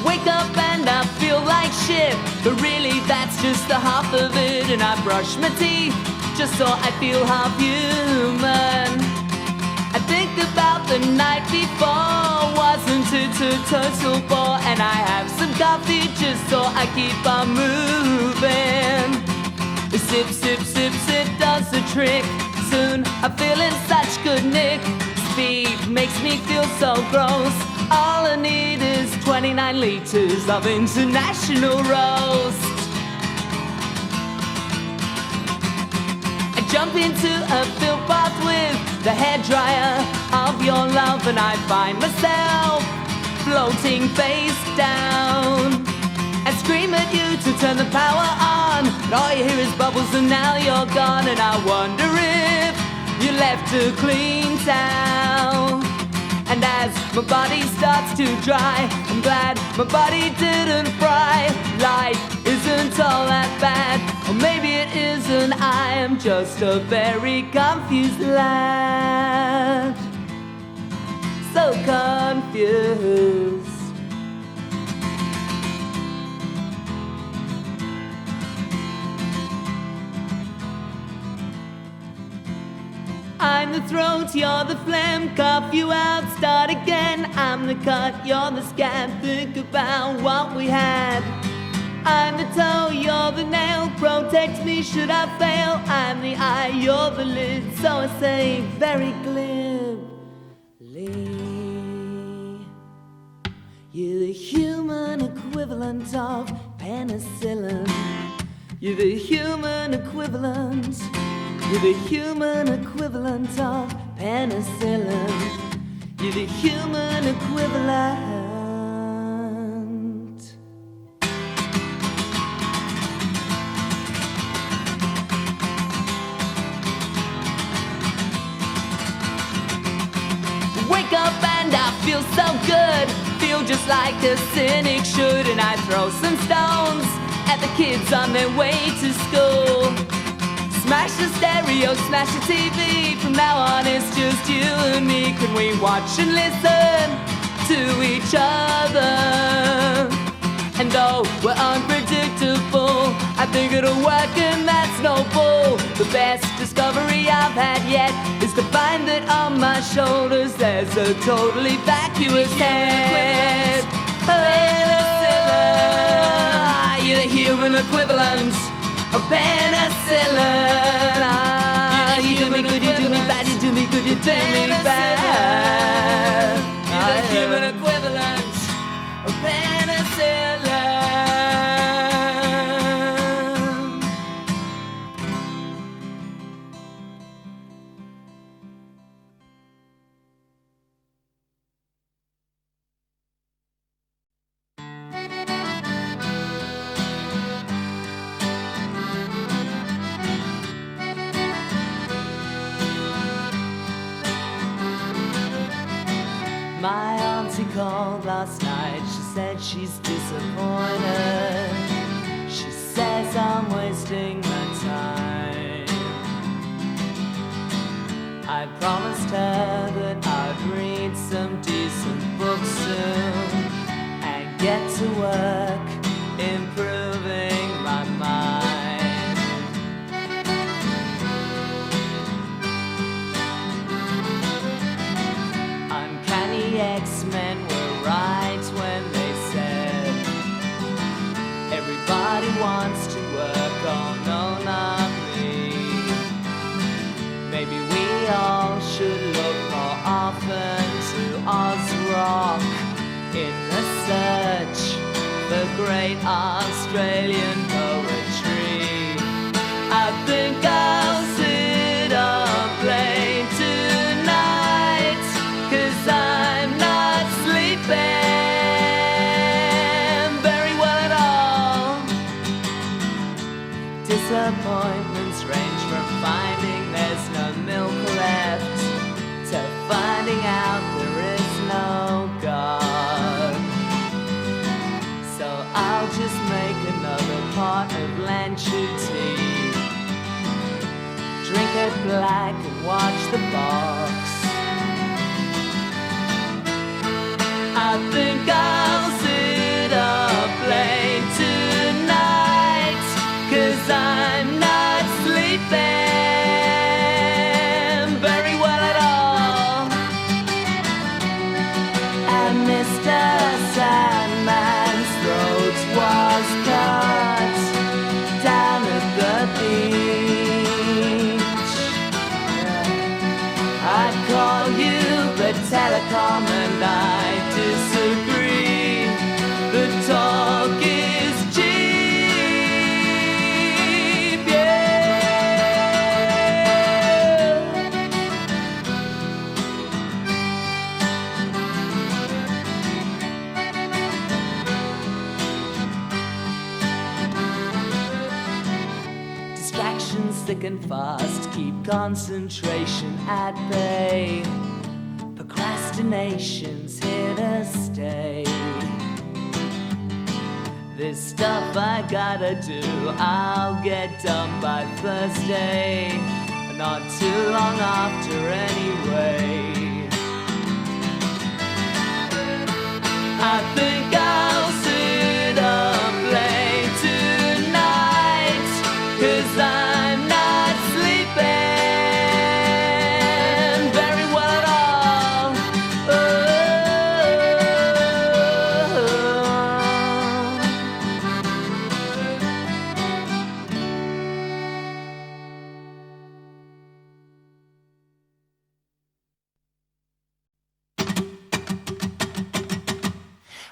Wake up and I feel like shit, but really that's just the half of it. And I brush my teeth just so I feel half human. I think about the night before, wasn't it a total bore? And I have some coffee just so I keep on moving. Sip, sip, sip, sip does the trick. Soon I'm feeling such good nick. Speed makes me feel so gross. All I need is 29 liters of international roast. I jump into a fill bath with the hairdryer of your love, and I find myself floating face down. I scream at you to turn the power on, and all you hear is bubbles, and now you're gone. And I wonder if you left a clean towel. And as my body starts to dry, I'm glad my body didn't fry. Life isn't all that bad, or maybe it isn't. I am just a very confused lad, so confused. I'm the throat, you're the phlegm, cough you out, start again. I'm the cut, you're the scab, think about what we had. I'm the toe, you're the nail, protect me should I fail. I'm the eye, you're the lid, so I say very glibly. You're the human equivalent of penicillin. You're the human equivalent. You're the human equivalent of penicillin. You're the human equivalent. Wake up and I feel so good, feel just like a cynic should. And I throw some stones at the kids on their way to school. Smash the stereo, smash the TV. From now on it's just you and me. Can we watch and listen to each other? And though we're unpredictable, I think it'll work and that's no bull. The best discovery I've had yet is to find that on my shoulders there's a totally vacuous head. You're the human equivalent of penicillin. You do me good, you do me bad, you do me good, you do me bad. You're the human equivalent of penicillin. My auntie called last night, she said she's disappointed. She says I'm wasting my time. I promised her that I'd read some decent books soon and get to work improving my mind. Uncanny X-Men were right when they said everybody wants to work, oh no, not me. Maybe we all should look more often to Oz Rock in the search for great Australian poetry. I think I'll sit up late tonight, 'cause I'm not sleeping very well at all. Disappointments range from finding there's no milk left to finding out there is no God. So I'll just make another pot of Lanchu tea, drink it black and watch the box. I think I'll sit thick and fast, keep concentration at bay. Procrastination's here to stay. This stuff I gotta do, I'll get done by Thursday. Not too long after anyway. I think I'll sit up late tonight, 'cause I'm not sleeping very well at all.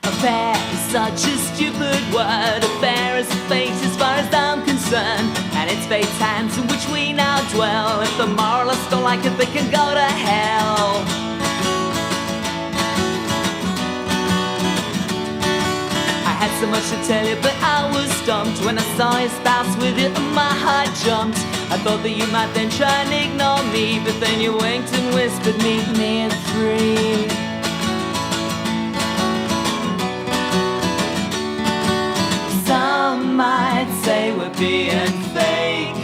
Affair is such a stupid word. Affair is fate as far as I'm concerned, and it's fate's hands in which we now dwell. If the moralists don't like it, they can go to hell. I had so much to tell you, but I was stumped when I saw your spouse with you and my heart jumped. I thought that you might then try and ignore me, but then you winked and whispered, meet me at 3. Some might say we're being fake,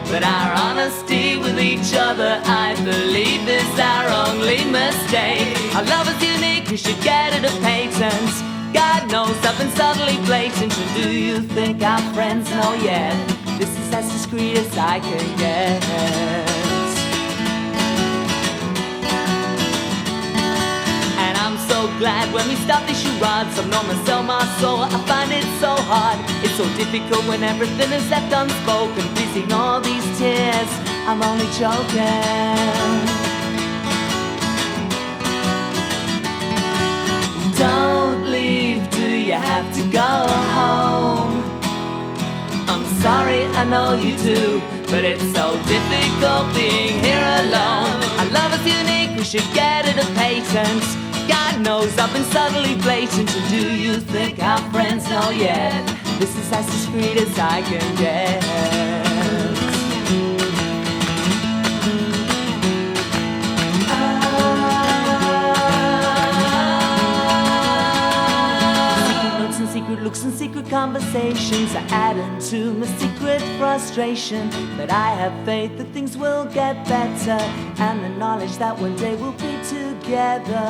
but our honesty with each other, I believe, is our only mistake. Our love is unique, we should get it a patent. God knows I've been subtly blatant. And do you think our friends know yet? This is as discreet as I can get. And I'm so glad when we stop these charades. I've known myself, my soul, I find it so hard. It's so difficult when everything is left unspoken. Please ignore these tears, I'm only joking. Don't leave, do you have to go home? I'm sorry, I know you do, but it's so difficult being here alone. Our love is unique, we should get it a patent. God knows I've been subtly blatant. And do you think our friends know yet? This is as discreet as I can get. Secret looks and secret conversations are adding to my secret frustration. But I have faith that things will get better, and the knowledge that one day we'll be together.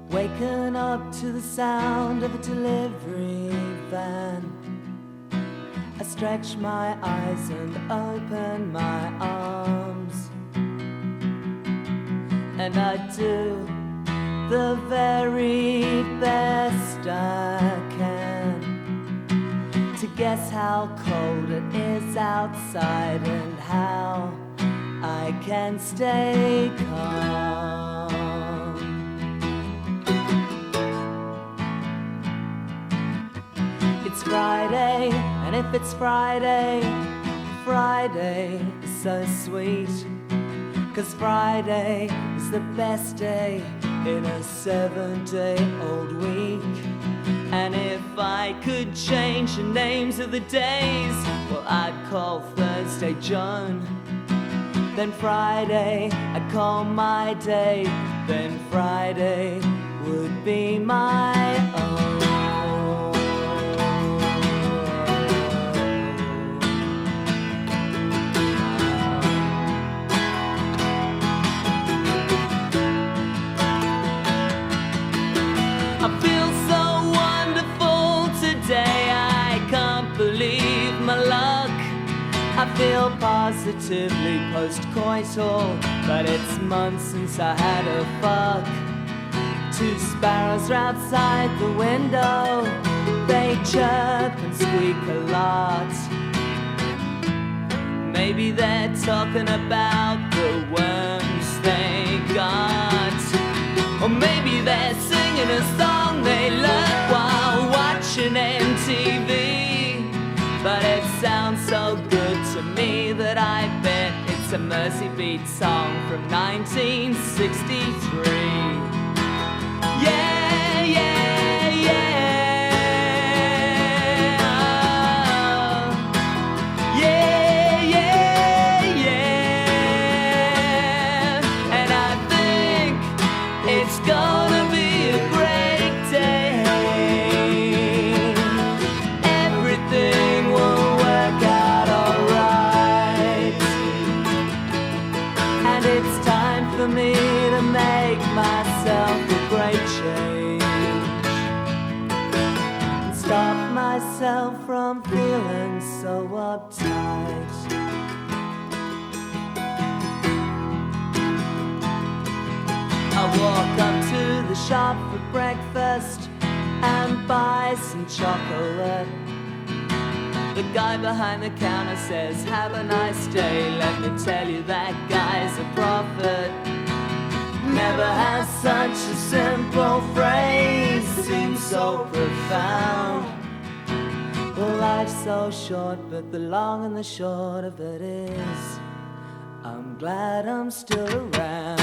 Waking up to the sound of a delivery van, I stretch my eyes and open my arms, and I do the very best I can to guess how cold it is outside and how I can stay calm. It's Friday, and if it's Friday, Friday is so sweet. 'Cause Friday is the best day in a 7-day-old week. And if I could change the names of the days, well, I'd call Thursday John. Then Friday, I'd call my day. Then Friday would be my own. I feel so wonderful today, I can't believe my luck. I feel positively post-coital, but it's months since I had a fuck. 2 sparrows are outside the window, they chirp and squeak a lot. Maybe they're talking about the worms they got. sounds so good to me that I bet it's a Mercy Beat song from 1963. Yeah, yeah, yeah. Yeah, yeah, yeah. And I think it's gonna be a great day. Everything will work out alright. And it's time for me to make myself a great change. And stop myself from feeling so uptight. I walk up to the shop for breakfast and buy some chocolate. The guy behind the counter says, have a nice day. Let me tell you, that guy's a prophet. Never has such a simple phrase seemed so profound. Well, life's so short, but the long and the short of it is, I'm glad I'm still around.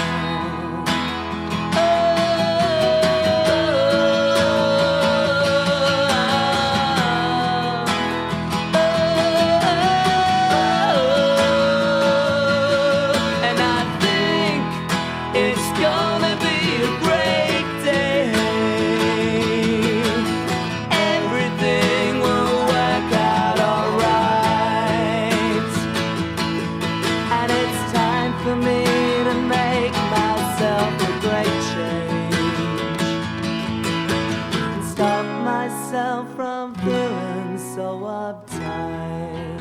From feeling so uptight.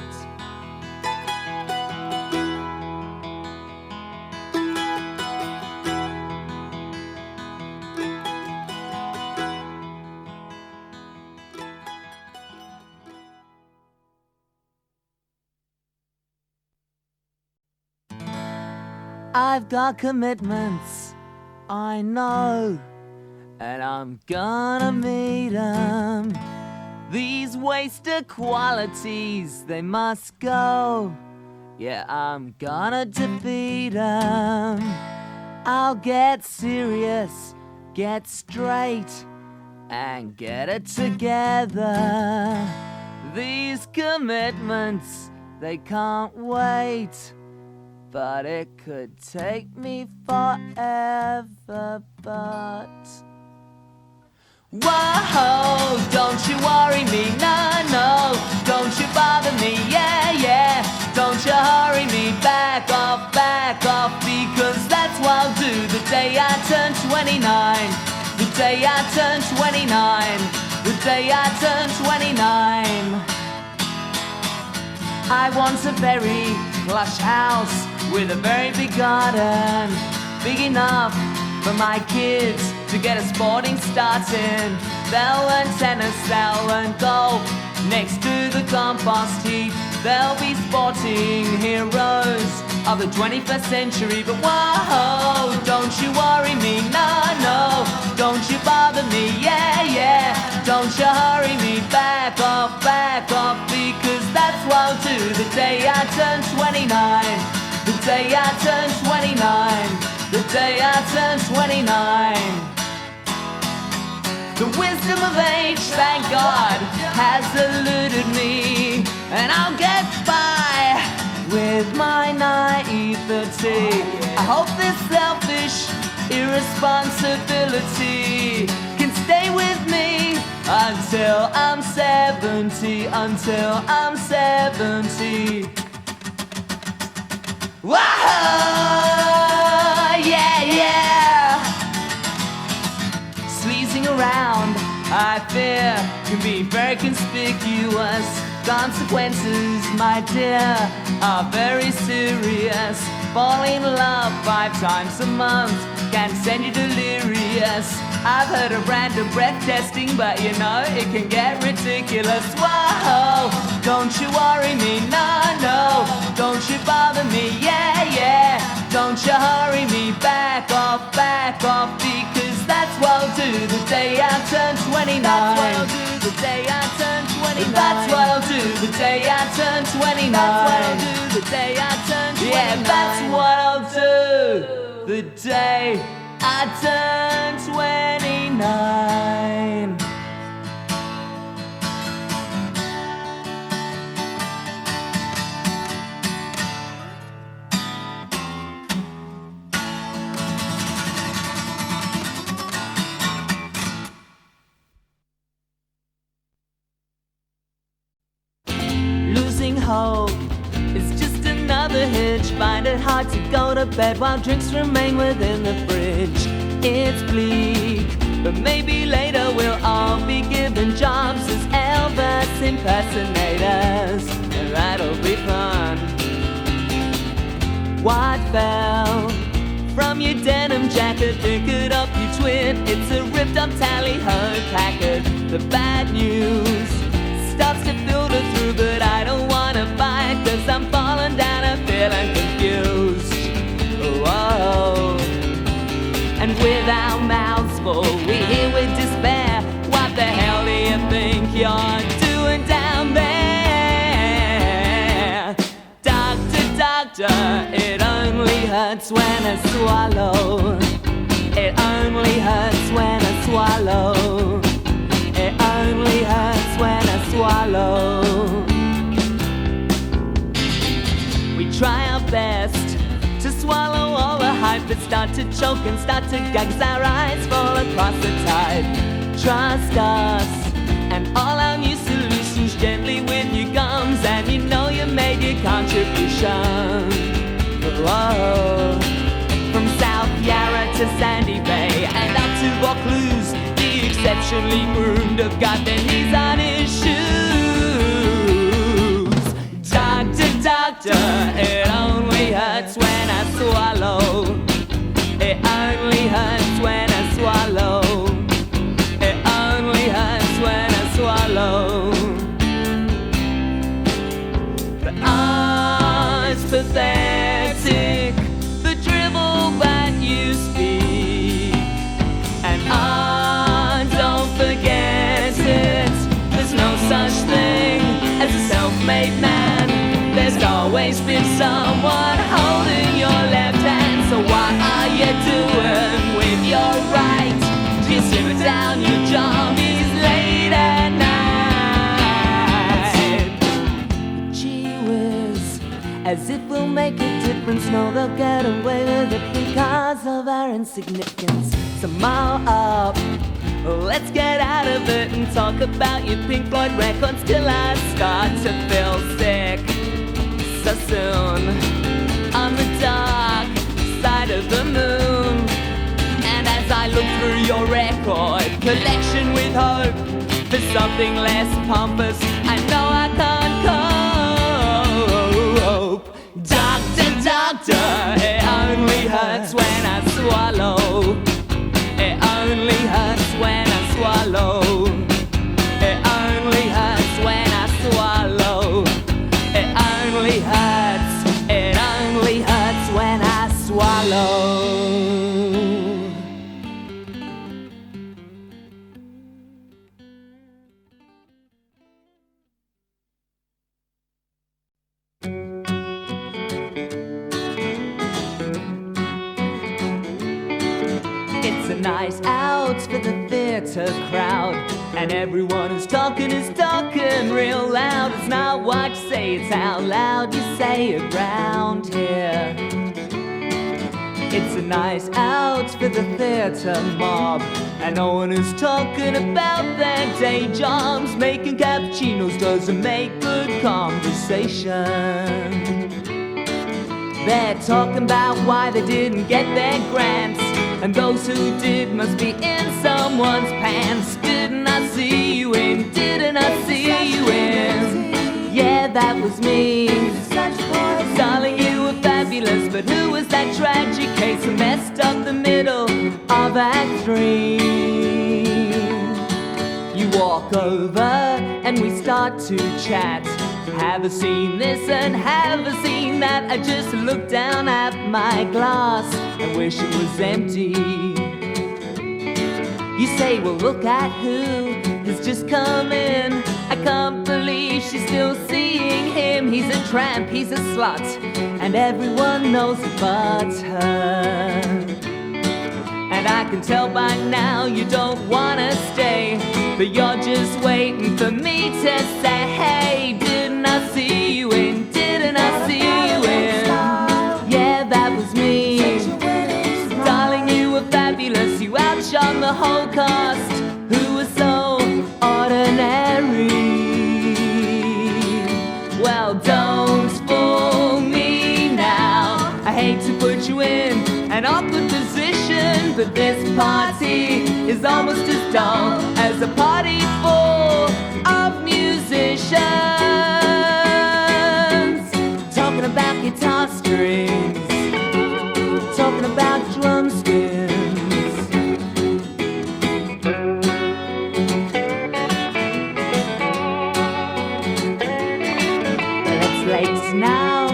I've got commitments, I know, and I'm gonna meet 'em. These wasted qualities, they must go. Yeah, I'm gonna defeat 'em. I'll get serious, get straight, and get it together. These commitments, they can't wait. But it could take me forever, but... Whoa, don't you worry me, no, no. Don't you bother me, yeah, yeah. Don't you hurry me, back off, because that's what I'll do the day I turn 29. The day I turn 29. The day I turn 29. I want a very plush house with a very big garden, big enough for my kids to get a sporting start in. They'll learn tennis, they'll learn golf. Next to the compost heap, they'll be sporting heroes of the 21st century. But whoa, don't you worry me, no, no. Don't you bother me, yeah, yeah. Don't you hurry me, back off, because that's what I'll do the day I turn 29. The day I turn 29. The day I turn 29. The wisdom of age, thank God, has eluded me, and I'll get by with my naivety. I hope this selfish irresponsibility can stay with me until I'm 70, until I'm 70. Whoa, yeah, yeah. Sleazing around, I fear, can be very conspicuous. Consequences, my dear, are very serious. Falling in love 5 times a month can send you delirious. I've heard of random breath testing, but you know, it can get ridiculous. Whoa, don't you worry me, no, no. Don't you bother me, yeah, yeah. Don't you hurry me, back off, because that's what I'll do the day I turn 29. The day I turn 29. That's what I'll do the day I turn 29. That's what I'll do the day I turn 29. Yeah, that's what I'll do the day I turn 29. Hope it's just another hitch. Find it hard to go to bed while drinks remain within the fridge. It's bleak, but maybe later we'll all be given jobs as Elvis impersonators, and that'll be fun. What fell from your denim jacket? Pick it up, you twin. It's a ripped up tally-ho packet. The bad news starts to filter through, but I don't wanna buy it, 'cause I'm falling down and feeling confused. Whoa. And with our mouths full, we hear with despair. What the hell do you think you're doing down there? Doctor, doctor, it only hurts when I swallow. It only hurts when I swallow. It only hurts when I swallow. We try our best to swallow all the hype, but start to choke and start to gag as our eyes fall across the tide. Trust us and all our new solutions gently with your gums, and you know you made your contribution. Whoa. From South Yarra to Sandy Bay and up to Vaucluse, exceptionally groomed have got their knees on his shoes. Doctor, doctor, it only hurts when I swallow. It only hurts when I swallow. It only hurts when I swallow. But it's pathetic, the drivel that you speak. And don't forget it, there's no such thing as a self-made man. There's always been someone holding your left hand. So what are you doing with your right? Do you simmer down your jobbies late at night? Gee whiz, as if we'll make a difference. No, they'll get away with it because of our insignificance. Some more up. Let's get out of it and talk about your Pink Floyd records till I start to feel sick. So soon, on the dark side of the moon. And as I look through your record collection with hope for something less pompous, I know I can't cope. Doctor, doctor, it only hurts when I swallow. It only hurts when I swallow. It only hurts when I swallow. It only hurts. It only hurts when I swallow. It's a night out for the theatre crowd, and everyone who's talking real loud. It's not what you say, it's how loud you say around here. It's a night out for the theatre mob, and no one is talking about their day jobs. Making cappuccinos doesn't make good conversation. They're talking about why they didn't get their grants, and those who did must be in someone's pants. Didn't I see you in? Didn't I see you in? Yeah, that was me. Darling, you were fabulous, but who was that tragic case who messed up the middle of Act 3? You walk over and we start to chat. Have I seen this and have I seen that? I just look down at my glass and wish it was empty. You say, well, look at who has just come in. I can't believe she's still seeing him. He's a tramp, he's a slut, and everyone knows it but her. And I can tell by now you don't wanna stay, but you're just waiting for me to say, hey, didn't I see you in? Didn't I see you in? Yeah, that was me. Darling, you were fabulous. You outshone the whole cast, who was so ordinary. Well, don't fool me now. I hate to put you in an awkward position, but this party is almost as dull as a party full of musicians. Talking about guitar strings, talking about drum skins. Well, it's late now,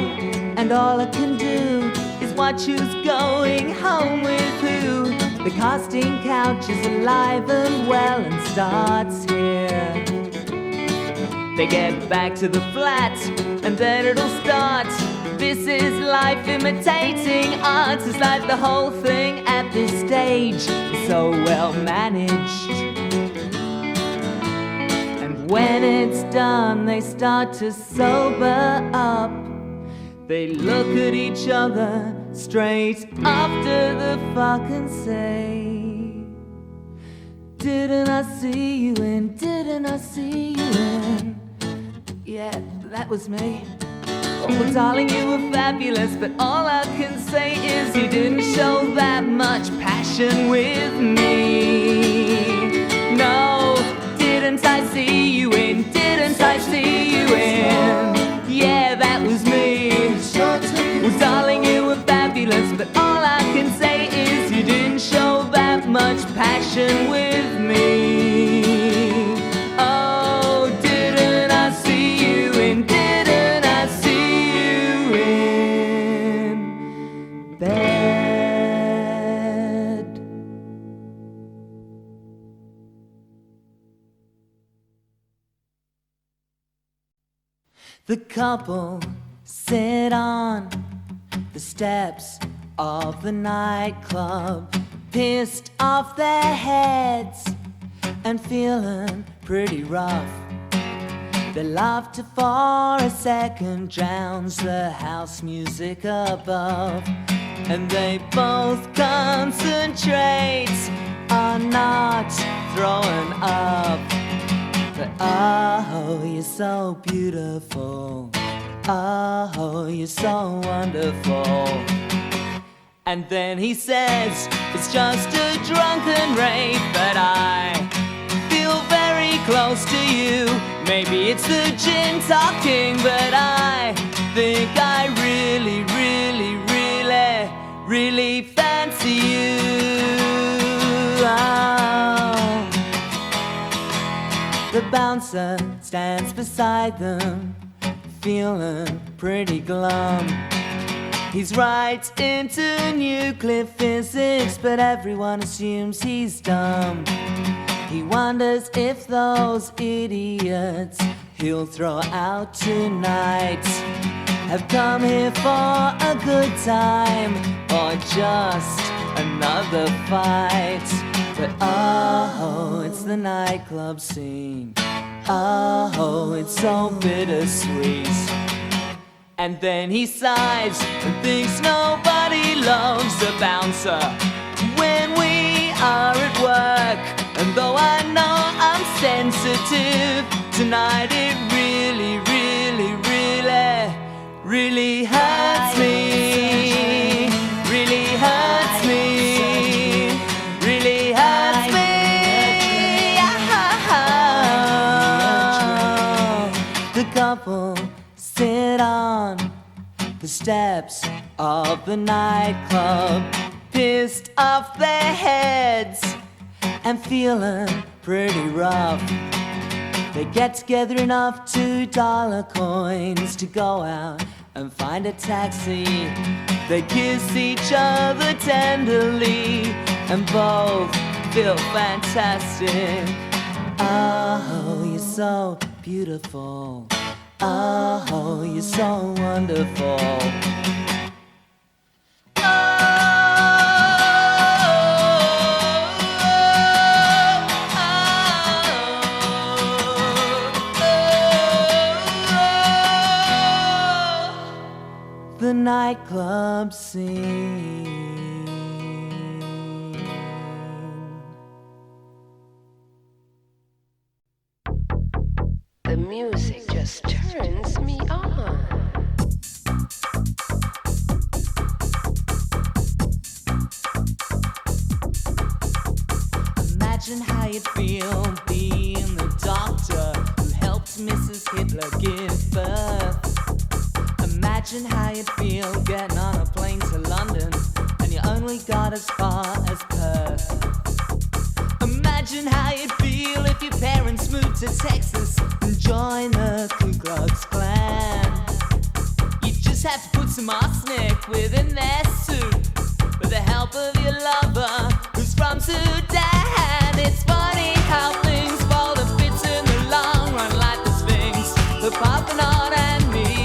and all I can do is watch who's going home with who. The casting couch is alive and well and starts here. They get back to the flat and then it'll start. This is life imitating art. It's like the whole thing at this stage is so well managed. And when it's done, they start to sober up. They look at each other straight after the fucking say, didn't I see you in? Didn't I see you in? Yeah, that was me. Oh, darling, you were fabulous, but all I can say is you didn't show that much passion with me. No, didn't I see you in? Didn't I see you in? Yeah, that was me. Well, darling, you were fabulous, but all I can say is you didn't show that much passion with me. Oh, didn't I see you in? Didn't I see you in bed? The couple sit on the steps of the nightclub, pissed off their heads and feeling pretty rough. Their laughter for a second drowns the house music above, and they both concentrate on not throwing up. But oh, you're so beautiful. Oh, you're so wonderful. And then he says, it's just a drunken rave, but I feel very close to you. Maybe it's the gin talking, but I think I really, really, really, really fancy you. Oh. The bouncer stands beside them, feeling pretty glum. He's right into nuclear physics, but everyone assumes he's dumb. He wonders if those idiots he'll throw out tonight have come here for a good time or just another fight. But oh, it's the nightclub scene. Oh, it's so bittersweet. And then he sighs and thinks nobody loves a bouncer when we are at work. And though I know I'm sensitive, tonight it really, really, really, really hurts me. Really hurts me. Really hurts me. The couple sit on the steps of the nightclub, pissed off their heads and feeling pretty rough. They get together enough $2 coins to go out and find a taxi. They kiss each other tenderly and both feel fantastic. Oh, you're so beautiful. Oh, you're so wonderful. The nightclub scene. The music just turns me on. Imagine how you'd feel being the doctor who helped Mrs. Hitler give birth. Imagine how you'd feel getting on a plane to London and you only got as far as Perth. Imagine how you'd feel if your parents moved to Texas and joined the Ku Klux Klan. You just have to put some arsenic within their soup with the help of your lover who's from Sudan. It's funny how things fall to bits in the long run, like the Sphinx, the Parthenon and Me.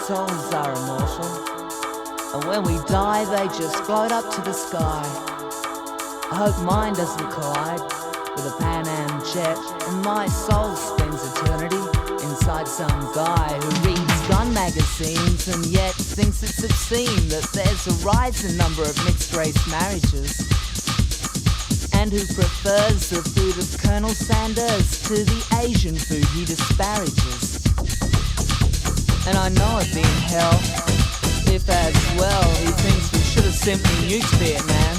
Souls are immortal, and when we die they just float up to the sky. I hope mine doesn't collide with a Pan Am jet, and my soul spends eternity inside some guy who reads gun magazines and yet thinks it's obscene that there's a rising number of mixed-race marriages, and who prefers the food of Colonel Sanders to the Asian food he disparages. And I know it'd be in hell if as well he thinks we should have simply nuked Vietnam.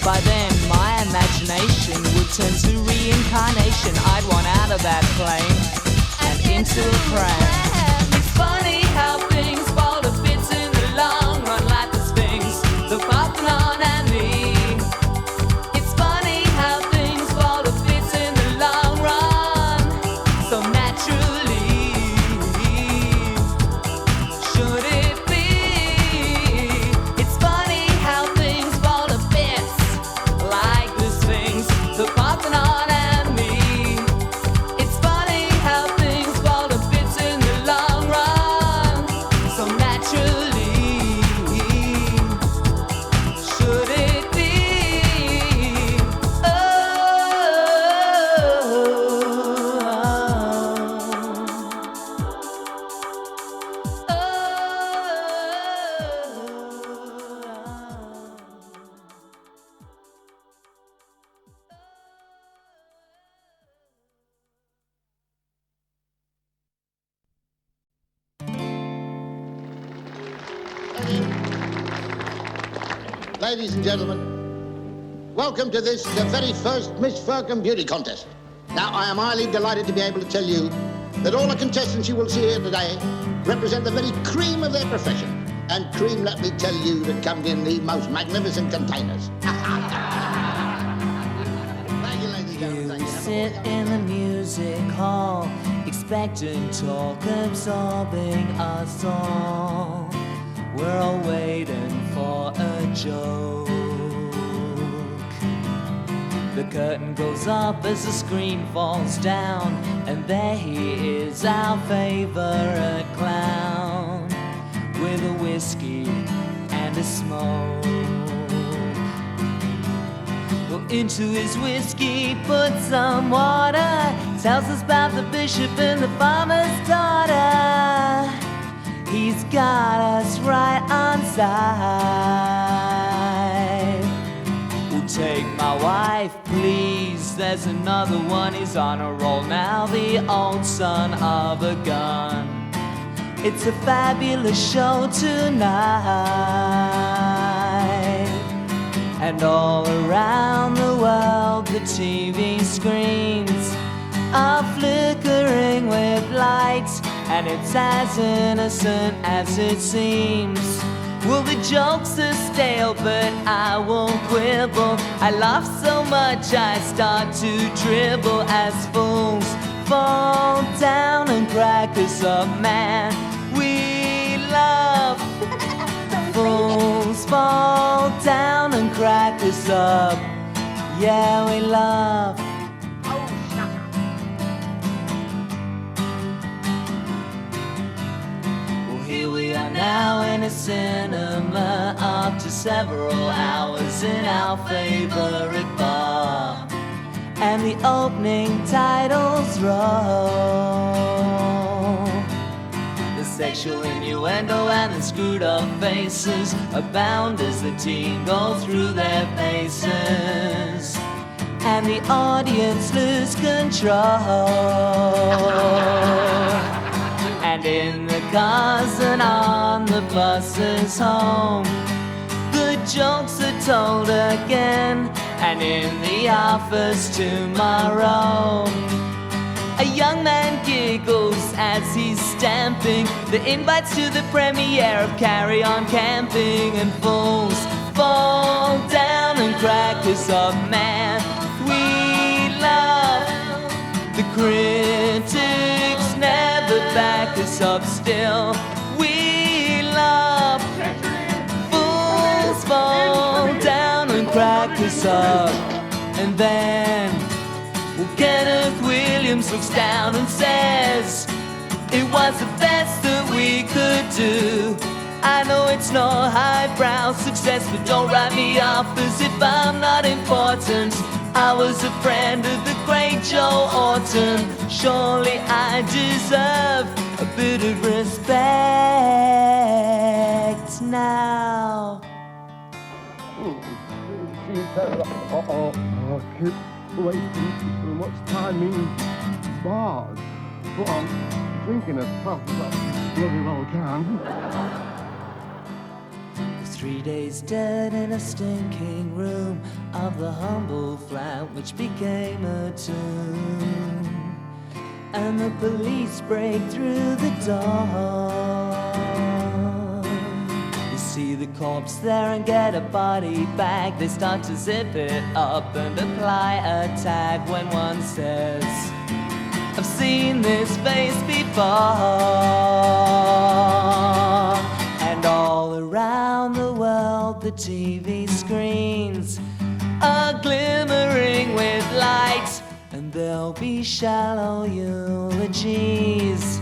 By then my imagination would turn to reincarnation. I'd want out of that plane and into a pram. It's funny how things fall to bits in the long run, like the Sphinx, the Parthenon and Me. It's funny how things fall to bits in the long run, so naturally. Ladies and gentlemen, welcome to this, the very first Miss Firkin Beauty Contest. Now, I am highly delighted to be able to tell you that all the contestants you will see here today represent the very cream of their profession. And cream, let me tell you, that comes in the most magnificent containers. Thank you, ladies and gentlemen. You sit in the music hall, expecting talk absorbing us all. we're all waiting for a joke. The curtain goes up as the screen falls down, and there he is, our favorite clown, with a whiskey and a smoke. Well, into his whiskey put some water, tells us about the bishop and the farmer's daughter. He's got us right on side. Well, take my wife, please, there's another one. He's on a roll now, the old son of a gun. It's a fabulous show tonight. And all around the world the TV screens are flickering with lights, and it's as innocent as it seems. Well, the jokes are stale, but I won't quibble. I laugh so much I start to dribble as fools fall down and crack us up, man. We love fools fall down and crack us up. Yeah, we love. Well, here we are now in a cinema after several hours in our favorite bar, and the opening titles roll. The sexual innuendo and the screwed up faces abound as the teen go through their paces, and the audience lose control. And in the cars and on the buses home, the jokes are told again, and in the office tomorrow, a young man giggles as he's stamping the invites to the premiere of Carry On Camping, and fools fall down and crack us up, man. We love the critics, never back us up still. We love fools fall down and crack us up. And then Kenneth Williams looks down and says, it was the best that we could do. I know it's not highbrow success, but don't write me off as if I'm not important. I was a friend of the great Joe Orton. Surely I deserve a bit of respect now. I keep wasting so much time in bars, but I'm drinking as fast as I bloody well can. 3 days dead in a stinking room of the humble flat which became a tomb, and the police break through the door. You see the corpse there and get a body bag. They start to zip it up and apply a tag when one says, I've seen this face before. And all around the world the TV screens are glimmering with light, and there'll be shallow eulogies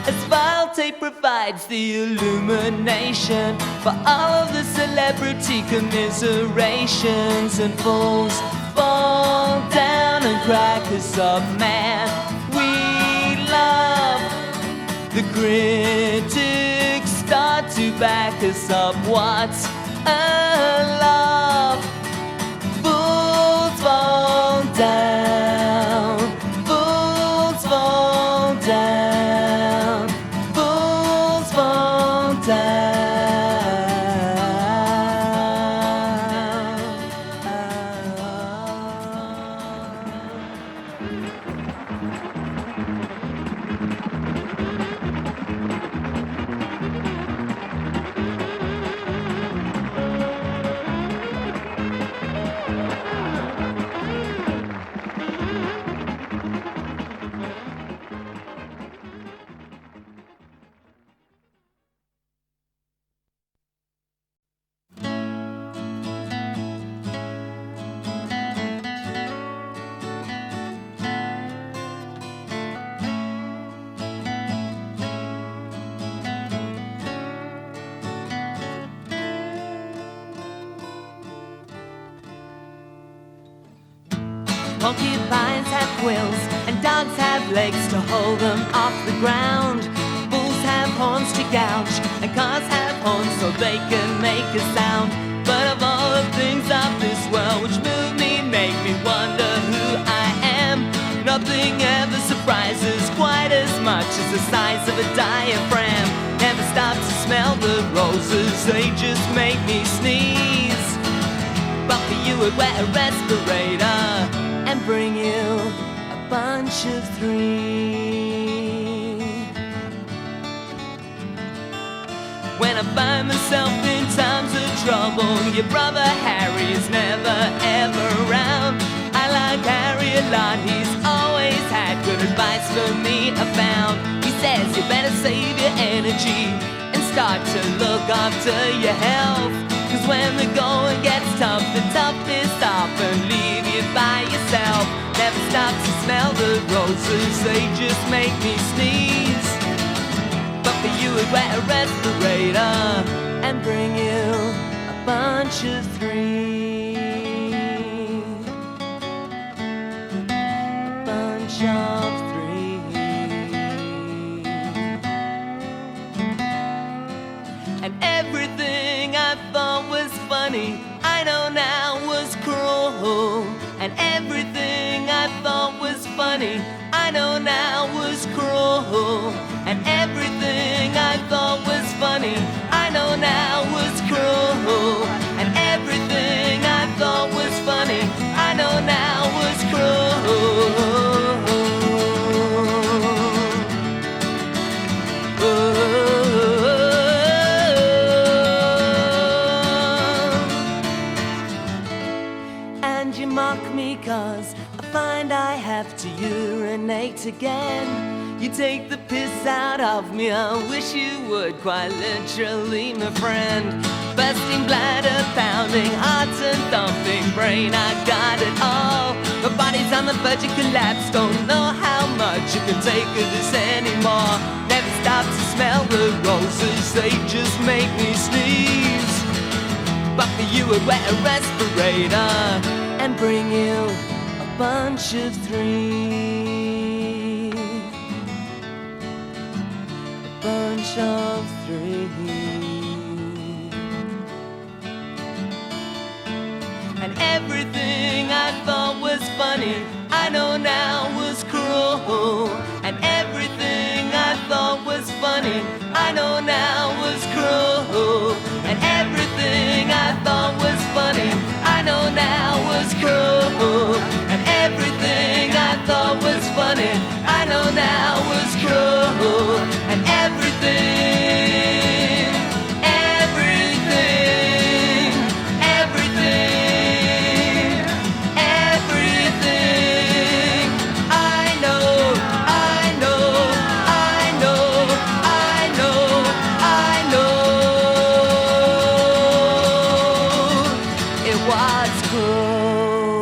as file tape provides the illumination for all of the celebrity commiserations. And fools fall down and crack us up, man. We love the critics start to back us up. What's a love? Fools fall down. Fools fall down. Fools fall down. Porcupines have quills and dogs have legs to hold them off the ground. Bulls have horns to gouge and cars have horns so they can make a sound. But of all the things of this world which move me, make me wonder who I am, nothing ever surprises quite as much as the size of a diaphragm. Never stop to smell the roses, they just make me sneeze. But for you I'd wear a respirator and bring you a bunch of three. When I find myself in times of trouble, your brother Harry's never ever around. I like Harry a lot, he's always had good advice for me abound. He says you better save your energy and start to look after your health. Cause when the going gets tough, the toughest often leave you by yourself. Never stop to smell the roses, they just make me sneeze. But for you I'd wear a respirator and bring you a bunch of three. A bunch of three. And everything I thought was funny, I know now was cruel. And everything I thought was funny, I know now was cruel. And everything I thought was funny, I know now was cruel. And everything I thought was funny, I know now was cruel. And you mock me 'cause I find I have to urinate again. You take the piss out of me, I wish you would, quite literally, my friend. Bursting bladder, pounding, heart and thumping brain, I got it all. My body's on the verge of collapse, don't know how much you can take of this anymore. Never stop to smell the roses, they just make me sneeze. But for you I'd wear a respirator and bring you a bunch of three. A bunch of three. And everything I thought was funny, I know now was cruel. And everything I thought was funny, I know now was cruel. And everything I thought was funny, I know now was cruel. And everything I thought was funny, I know now was cruel. And everything, everything, everything, everything, I know, I know, I know, I know, I know, it was cruel.